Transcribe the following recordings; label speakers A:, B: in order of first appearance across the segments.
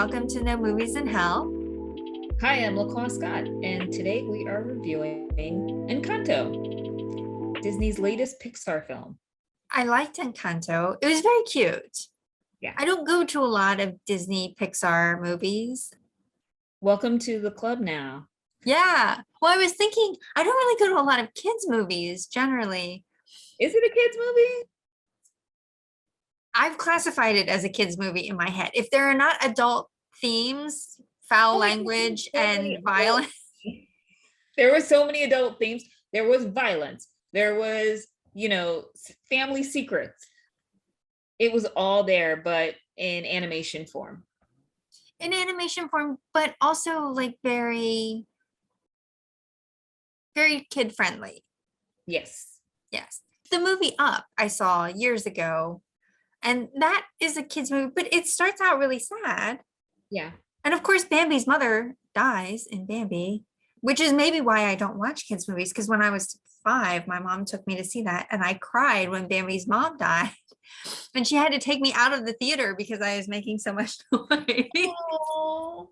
A: welcome to No Movies in Hell.
B: Hi, I'm LaQuan Scott, and today we are reviewing Encanto, Disney's latest Pixar film.
A: I liked Encanto. It was very cute.
B: Yeah.
A: I don't go to a lot of Disney Pixar movies.
B: Welcome to the club now.
A: Yeah. Well, I was thinking, I don't really go to a lot of kids' movies generally.
B: Is it a kids' movie?
A: I've classified it as a kids' movie in my head. If there are not adult themes, foul language, and violence.
B: There were so many adult themes. There was violence. There was, family secrets. It was all there, but in animation form.
A: In animation form, but also like very, very kid friendly.
B: Yes.
A: Yes. The movie Up I saw years ago, and that is a kid's movie, but it starts out really sad.
B: Yeah.
A: And of course, Bambi's mother dies in Bambi, which is maybe why I don't watch kids' movies. Because when I was 5, my mom took me to see that, and I cried when Bambi's mom died. And she had to take me out of the theater because I was making so much noise.
B: Oh.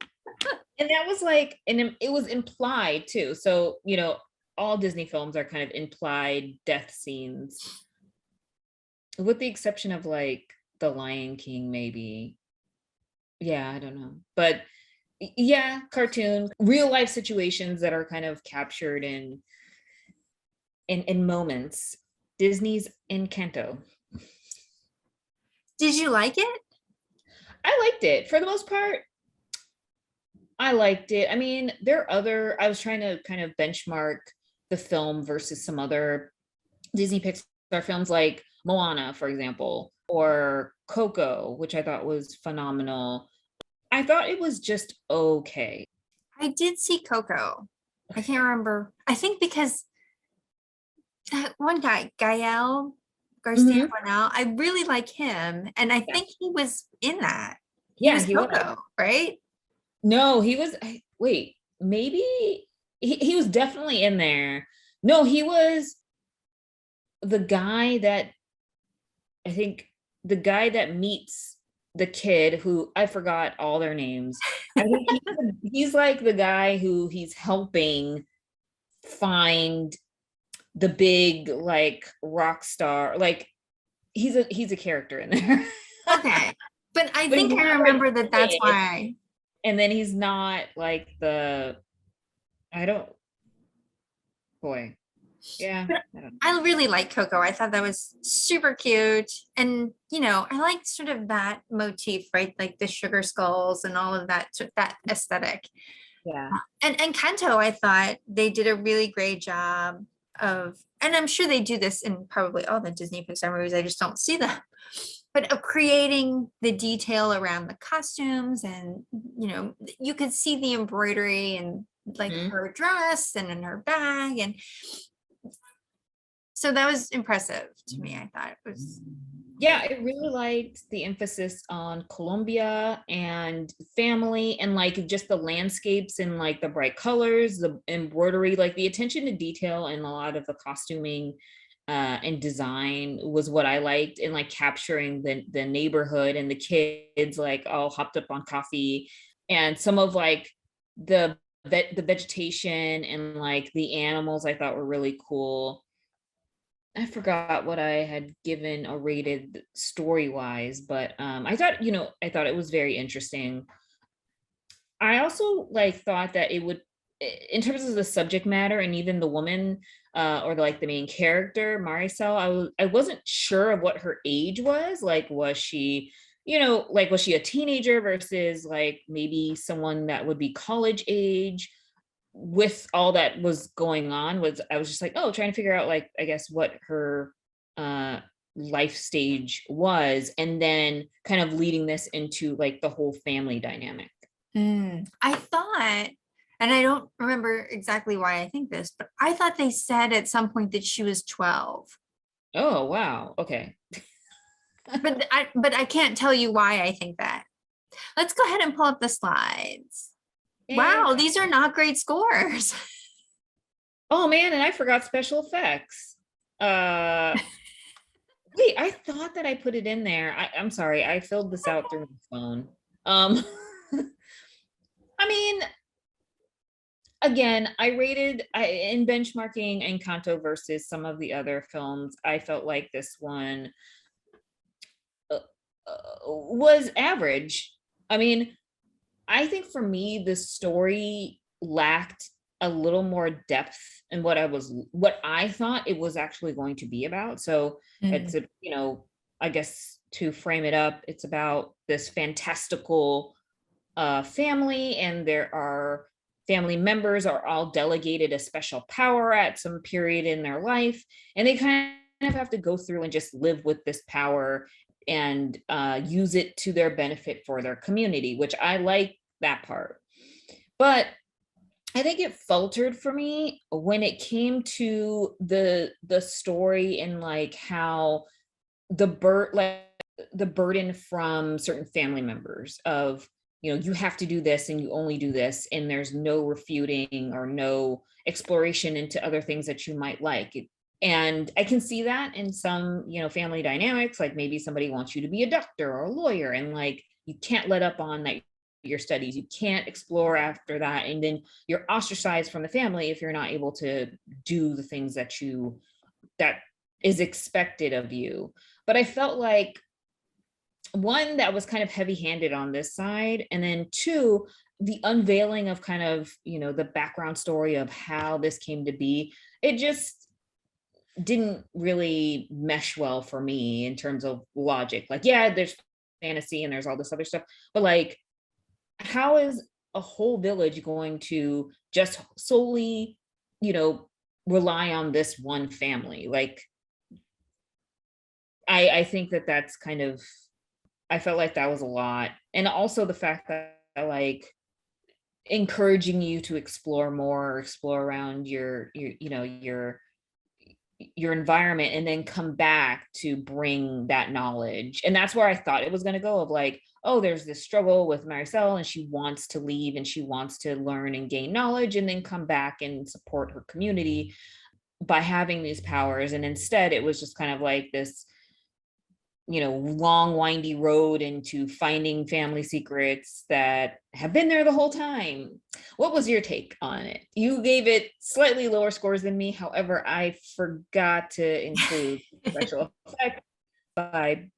B: And that was like, and it was implied too. So, all Disney films are kind of implied death scenes, with the exception of like The Lion King, maybe. Yeah, I don't know. But yeah, cartoon, real life situations that are kind of captured in moments. Disney's Encanto.
A: Did you like it?
B: I liked it for the most part. I liked it. I mean, I was trying to kind of benchmark the film versus some other Disney Pixar films like Moana, for example, or Coco, which I thought was phenomenal. I thought it was just okay.
A: I did see Coco. I can't remember. I think because that one guy, Gael Garcia Bernal, I really like him. And I think he was in that. He
B: Yeah,
A: was
B: he was.
A: Coco, right?
B: No, he was. Wait, maybe he was definitely in there. No, he was the guy that I think the guy that meets the kid who I forgot all their names. I think he's like the guy who he's helping find the big like rock star. Like he's a character in there.
A: Okay. But I
B: But he's
A: think I
B: not like
A: remember that that's
B: it.
A: why.
B: And then he's not like I don't boy. Yeah.
A: I really like Coco. I thought that was super cute. And, I like sort of that motif, right? Like the sugar skulls and all of that, that aesthetic.
B: Yeah.
A: And Kanto, I thought they did a really great job of, and I'm sure they do this in probably all the Disney Pixar movies, I just don't see them, but of creating the detail around the costumes. And, you could see the embroidery and like her dress and in her bag. And so that was impressive to me. I thought it was.
B: Yeah, I really liked the emphasis on Colombia and family and like just the landscapes and like the bright colors, the embroidery, like the attention to detail and a lot of the costuming and design was what I liked, and like capturing the neighborhood and the kids like all hopped up on coffee, and some of like the vegetation and like the animals I thought were really cool. I forgot what I had given or rated story wise, but I thought, I thought it was very interesting. I also like thought that it would, in terms of the subject matter and even the woman or like the main character, Maricel, I wasn't sure of what her age was. Like, was she, like was she a teenager versus like maybe someone that would be college age? With all that was going on, I was just like, oh, trying to figure out like I guess what her life stage was, and then kind of leading this into like the whole family dynamic.
A: I thought, and I don't remember exactly why I think this, but I thought they said at some point that she was 12.
B: Oh wow, okay.
A: But I can't tell you why I think that. Let's go ahead and pull up the slides. Wow, these are not great scores.
B: Oh man, and I forgot special effects. Wait, I thought that I put it in there. I'm sorry, I filled this out through my phone. I mean, again, in benchmarking Encanto versus some of the other films, I felt like this one uh, was average. I mean, I think for me, the story lacked a little more depth in what I thought it was actually going to be about. So it's
A: Mm.
B: a, I guess to frame it up, it's about this fantastical family, and there are family members are all delegated a special power at some period in their life, and they kind of have to go through and just live with this power and use it to their benefit for their community, which I like that part. But I think it faltered for me when it came to the story and like how like the burden from certain family members of, you have to do this and you only do this, and there's no refuting or no exploration into other things that you might like. And I can see that in some, family dynamics, like maybe somebody wants you to be a doctor or a lawyer, and like you can't let up on that, your studies, you can't explore after that, and then you're ostracized from the family if you're not able to do the things that is expected of you. But I felt like, one, that was kind of heavy handed on this side. And then two, the unveiling of kind of, the background story of how this came to be, it just didn't really mesh well for me in terms of logic. Like, yeah, there's fantasy and there's all this other stuff, but like, how is a whole village going to just solely, you know, rely on this one family? Like, I think that's kind of, I felt like that was a lot. And also the fact that like encouraging you to explore more, explore around your environment, and then come back to bring that knowledge. And that's where I thought it was going to go, of like, oh, there's this struggle with Maricel and she wants to leave and she wants to learn and gain knowledge and then come back and support her community by having these powers. And instead it was just kind of like this, long windy road into finding family secrets that have been there the whole time. What was your take on it? You gave it slightly lower scores than me. However, I forgot to include special effects by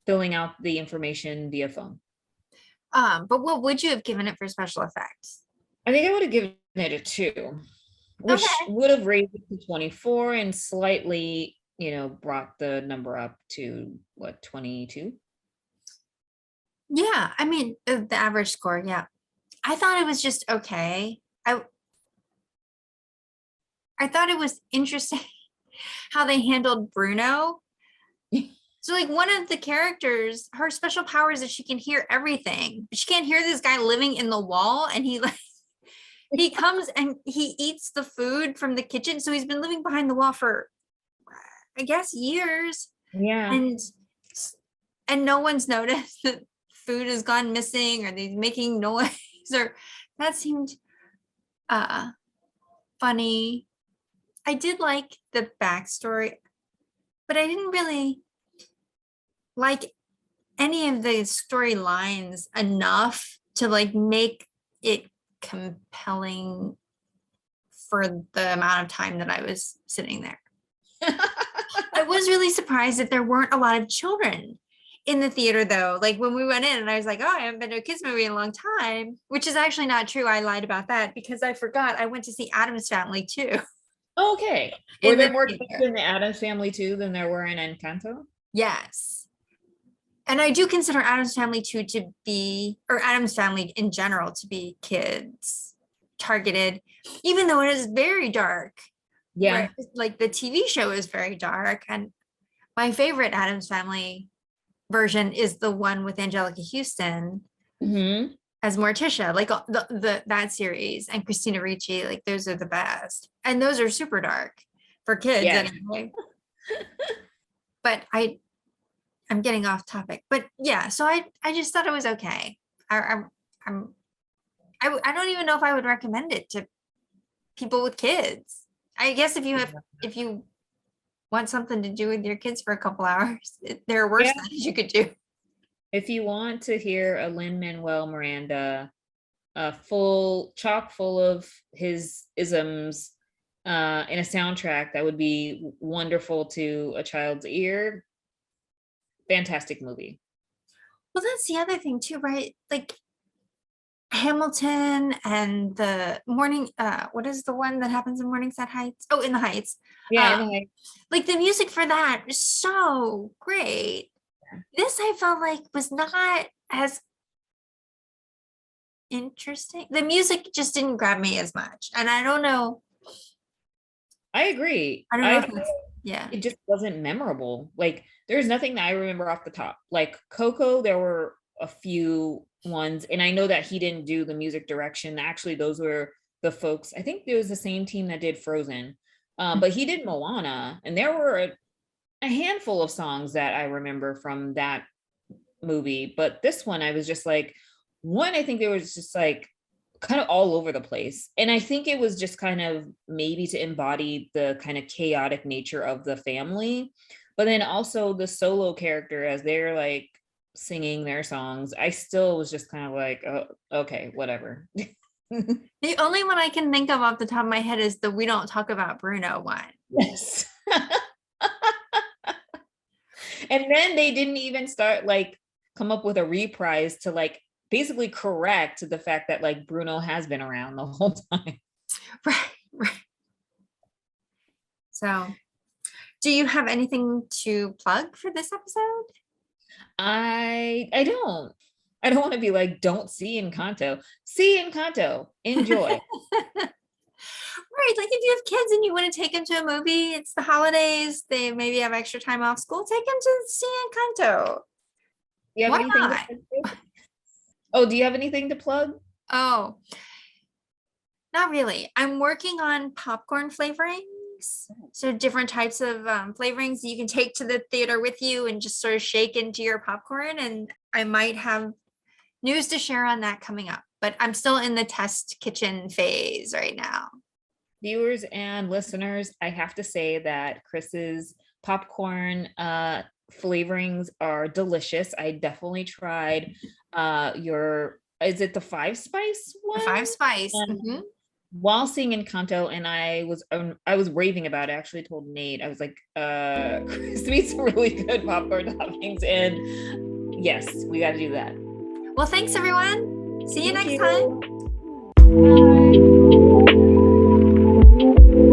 B: filling out the information via phone.
A: But what would you have given it for special effects?
B: I think I would have given it a 2, which
A: Okay.
B: would have raised it to 24 and slightly, brought the number up to what, 22?
A: Yeah, I mean, the average score, yeah. I thought it was just okay. I thought it was interesting how they handled Bruno. So like one of the characters, her special power is that she can hear everything. But she can't hear this guy living in the wall, and he like he comes and he eats the food from the kitchen. So he's been living behind the wall for I guess years.
B: Yeah.
A: And no one's noticed that food has gone missing or they're making noise or that seemed uh funny. I did like the backstory, but I didn't really like any of the storylines enough to like make it compelling for the amount of time that I was sitting there. I was really surprised that there weren't a lot of children in the theater though. Like when we went in and I was like, oh, I haven't been to a kids movie in a long time, which is actually not true. I lied about that because I forgot I went to see Addams Family too.
B: Okay. Were
A: In
B: there
A: the
B: more kids
A: theater.
B: in the Addams Family too than there were in Encanto?
A: Yes. And I do consider Addams Family 2 to be, or Addams Family in general to be kids targeted, even though it is very dark,
B: Yeah.
A: right? Like the TV show is very dark. And my favorite Addams Family version is the one with Angelica Houston
B: Hmm.
A: as Morticia, like the that series, and Christina Ricci, like those are the best. And those are super dark for kids
B: Yeah.
A: anyway. But I'm getting off topic. But yeah, so I just thought it was okay. I'm I don't even know if I would recommend it to people with kids. I guess if you want something to do with your kids for a couple hours, there are worse
B: Yeah.
A: things you could do.
B: If you want to hear a Lin-Manuel Miranda, full chock full of his isms, in a soundtrack that would be wonderful to a child's ear, fantastic movie.
A: Well, that's the other thing too, right? Like Hamilton and the morning, what is the one that happens in Morningside Heights? Oh, In the Heights.
B: Yeah,
A: Uh,
B: and like,
A: like the music for that is so great. This I felt like was not as interesting. The music just didn't grab me as much. And I don't know.
B: I agree.
A: I don't know if that's, yeah.
B: It just wasn't memorable. Like there's nothing that I remember off the top. Like Coco, there were a few ones, and I know that he didn't do the music direction. Actually, those were the folks. I think it was the same team that did Frozen, but he did Moana, and there were a handful of songs that I remember from that movie. But this one, I was just like, one, I think there was just like kind of all over the place. And I think it was just kind of maybe to embody the kind of chaotic nature of the family. But then also the solo character, as they're like singing their songs, I still was just kind of like, oh, okay, whatever.
A: The only one I can think of off the top of my head is the We Don't Talk About Bruno one.
B: Yes. And then they didn't even start like come up with a reprise to like basically correct the fact that like Bruno has been around the whole time.
A: Right, right. So, do you have anything to plug for this episode?
B: I don't. I don't want to be like, don't see Encanto. See Encanto. Enjoy.
A: Right, like if you have kids and you want to take them to a movie, it's the holidays, they maybe have extra time off school, take them to see Encanto.
B: You have
A: Why
B: anything
A: not?
B: oh, do you have anything to plug?
A: Oh, not really. I'm working on popcorn flavorings. So different types of flavorings you can take to the theater with you and just sort of shake into your popcorn. And I might have news to share on that coming up, but I'm still in the test kitchen phase right now.
B: Viewers and listeners, I have to say that Chris's popcorn flavorings are delicious. I definitely tried your, is it the five spice
A: The
B: one?
A: 5 spice.
B: While seeing Encanto, and I was raving about it. I actually told Nate, I was like, Chris made some really good popcorn toppings, and yes, we got to do that.
A: Well, thanks everyone. See you
B: Thank
A: next
B: you.
A: time.